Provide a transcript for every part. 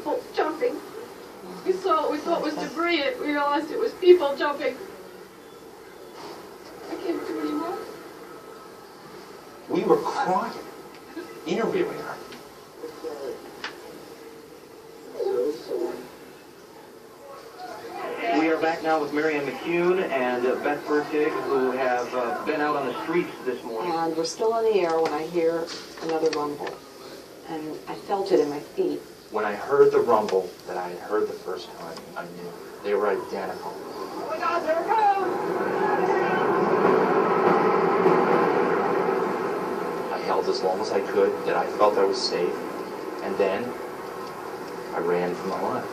people jumping. We saw what we thought was debris, and we realized it was people jumping. I can't do anymore. We were crying, interviewing her. We are back now with Marianne McCune and Beth Bertig, who have been out on the streets this morning. And we're still on the air when I hear another rumble. And I felt it in my feet. When I heard the rumble that I had heard the first time, I knew they were identical. Oh my God, there it goes! I held as long as I could, that I felt I was safe, and then I ran for my life.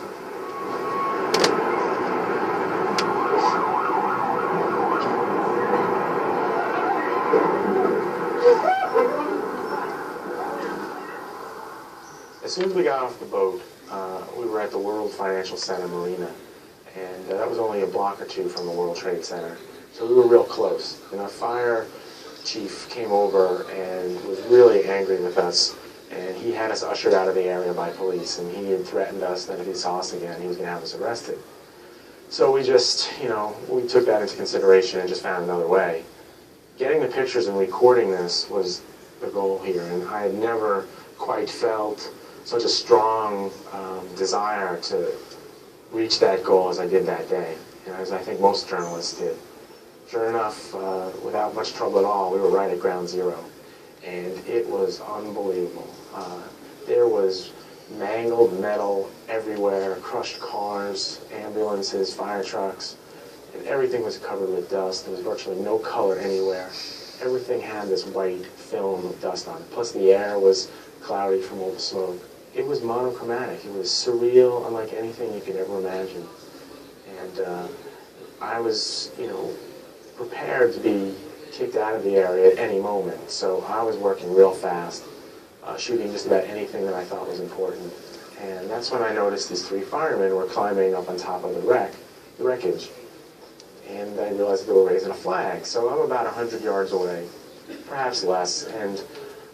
As soon as we got off the boat, we were at the World Financial Center Marina, and that was only a block or two from the World Trade Center, so we were real close. And our fire chief came over and was really angry with us, and he had us ushered out of the area by police, and he had threatened us that if he saw us again, he was going to have us arrested. So we just, we took that into consideration and just found another way. Getting the pictures and recording this was the goal here, and I had never quite felt such a strong desire to reach that goal as I did that day, and as I think most journalists did. Sure enough, without much trouble at all, we were right at ground zero, and it was unbelievable. There was mangled metal everywhere, crushed cars, ambulances, fire trucks, and everything was covered with dust. There was virtually no color anywhere. Everything had this white film of dust on it, plus the air was cloudy from all the smoke. It was monochromatic. It was surreal, unlike anything you could ever imagine. And I was, prepared to be kicked out of the area at any moment. So I was working real fast, shooting just about anything that I thought was important. And that's when I noticed these three firemen were climbing up on top of the wreckage. And I realized that they were raising a flag. So I'm about 100 yards away, perhaps less, and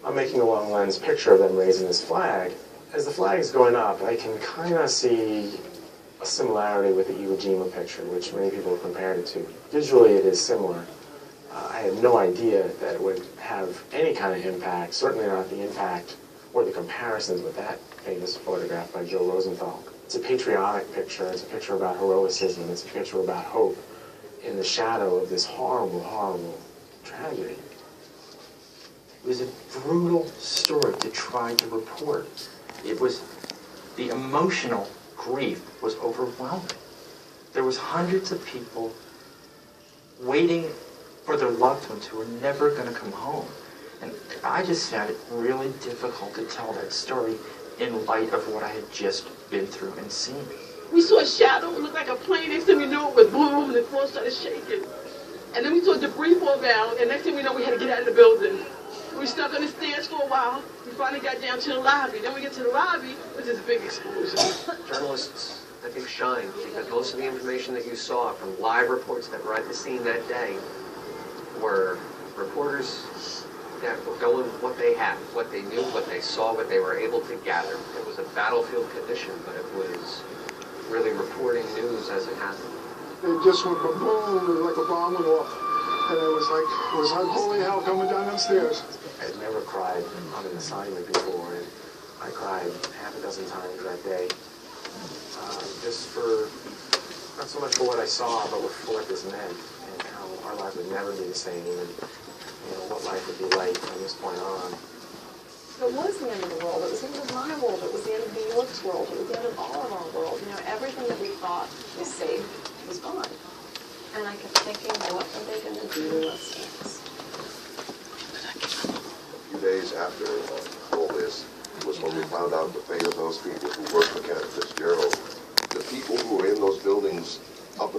I'm making a long lens picture of them raising this flag. As the flag is going up, I can kind of see a similarity with the Iwo Jima picture, which many people have compared it to. Visually, it is similar. I had no idea that it would have any kind of impact, certainly not the impact or the comparisons with that famous photograph by Joe Rosenthal. It's a patriotic picture. It's a picture about heroicism. It's a picture about hope in the shadow of this horrible, horrible tragedy. It was a brutal story to try to report. It was, the emotional grief was overwhelming. There was hundreds of people waiting for their loved ones who were never going to come home. And I just found it really difficult to tell that story in light of what I had just been through and seen. We saw a shadow, it looked like a plane. Next thing we knew, it was boom, and the floor started shaking. And then we saw debris fall down, and next thing we know, we had to get out of the building. We stuck on the stairs for a while. We finally got down to the lobby. Then we get to the lobby, which is a big explosion. Journalists, I think, shine because most of the information that you saw from live reports that were at the scene that day were reporters that were going with what they had, what they knew, what they saw, what they were able to gather. It was a battlefield condition, but it was really reporting news as it happened. It just went boom, like a bomb went off. And it was like holy hell coming down them stairs. I had never cried on an assignment before, and I cried half a dozen times that day. Just for, not so much for what I saw, but for what this meant, and how our life would never be the same, and what life would be like from this point on. It was the end of the world. It was the end of my world. It was the end of New York's world. It was the end of all of our world. Everything that we thought was safe was gone. And I kept thinking, what are they going to do to us next? A few days after all this was when we found out the fate of those people who worked for Kenneth Fitzgerald. The people who were in those buildings up until